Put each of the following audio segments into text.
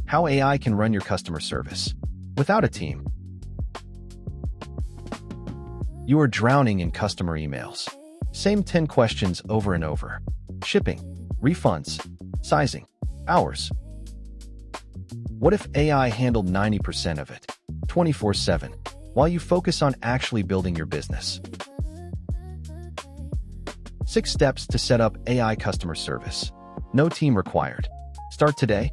How AI can run your customer service without a team. You are drowning in customer emails. Same 10 questions over and over. Shipping, refunds, sizing, hours. What if AI handled 90% of it, 24/7, while you focus on actually building your business? 6 steps to set up AI customer service. No team required. Start today.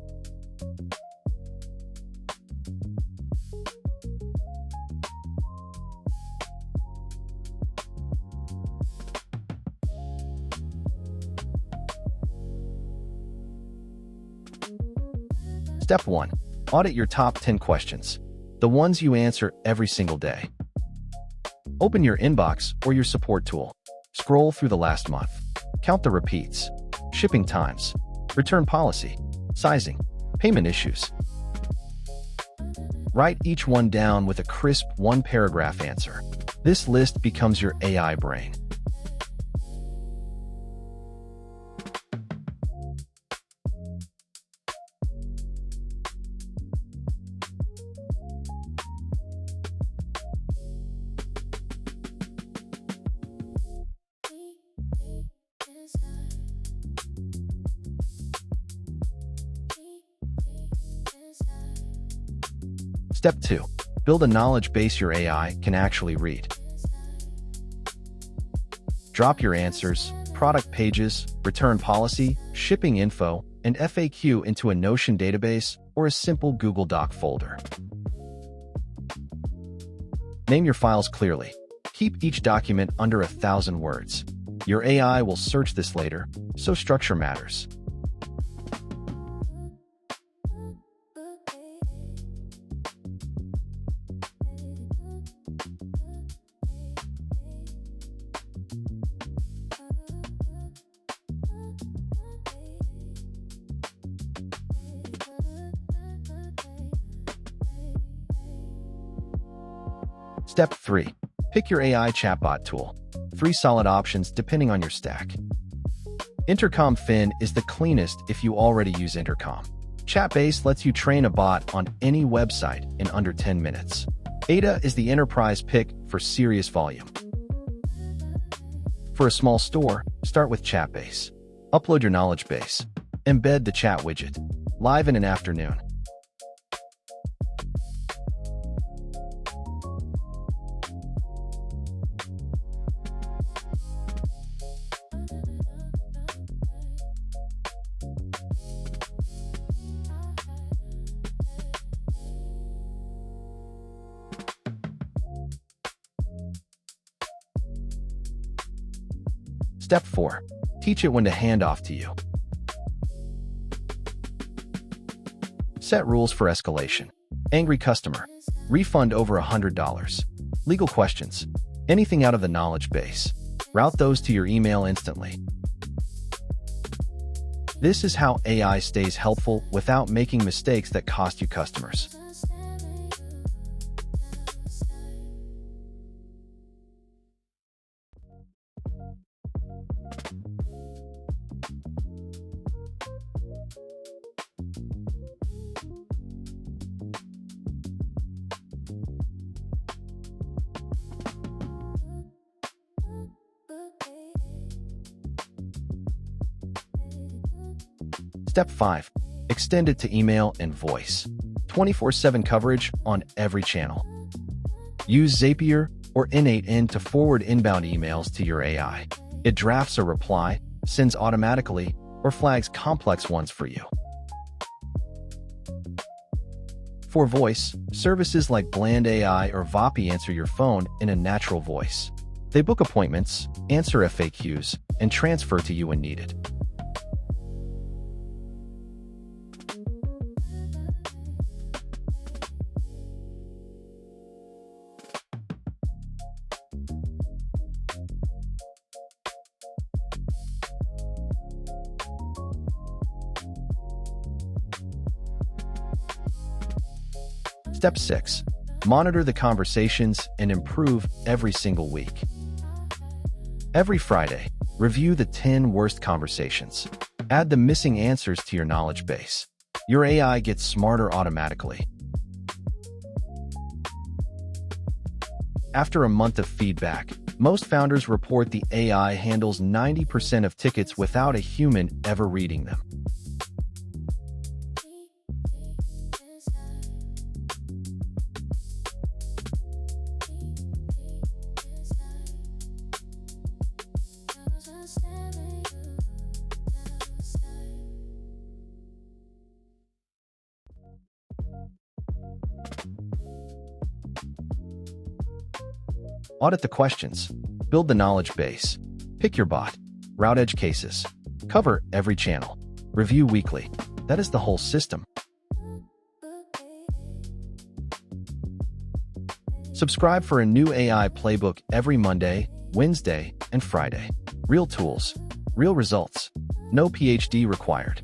Step 1. Audit your top 10 questions, the ones you answer every single day. Open your inbox or your support tool. Scroll through the last month. Count the repeats. Shipping times, return policy, sizing, payment issues. Write each one down with a crisp 1-paragraph answer. This list becomes your AI brain. Step 2. Build a knowledge base your AI can actually read. Drop your answers, product pages, return policy, shipping info, and FAQ into a Notion database or a simple Google Doc folder. Name your files clearly. Keep each document under 1,000 words. Your AI will search this later, so structure matters. Step 3. Pick your AI chatbot tool. 3 solid options depending on your stack. Intercom Fin is the cleanest if you already use Intercom. Chatbase lets you train a bot on any website in under 10 minutes. Ada is the enterprise pick for serious volume. For a small store, start with Chatbase. Upload your knowledge base. Embed the chat widget. Live in an afternoon. Step 4. Teach it when to hand off to you. Set rules for escalation. Angry customer. Refund over $100. Legal questions. Anything out of the knowledge base. Route those to your email instantly. This is how AI stays helpful without making mistakes that cost you customers. Step 5. Extend it to email and voice. 24/7 coverage on every channel. Use Zapier or N8N to forward inbound emails to your AI. It drafts a reply, sends automatically, or flags complex ones for you. For voice, services like Bland AI or Vapi answer your phone in a natural voice. They book appointments, answer FAQs, and transfer to you when needed. Step 6. Monitor the conversations and improve every single week. Every Friday, review the 10 worst conversations. Add the missing answers to your knowledge base. Your AI gets smarter automatically. After a month of feedback, most founders report the AI handles 90% of tickets without a human ever reading them. Audit the questions. Build the knowledge base. Pick your bot. Route edge cases. Cover every channel. Review weekly. That is the whole system. Subscribe for a new AI playbook every Monday, Wednesday, and Friday. Real tools. Real results. No PhD required.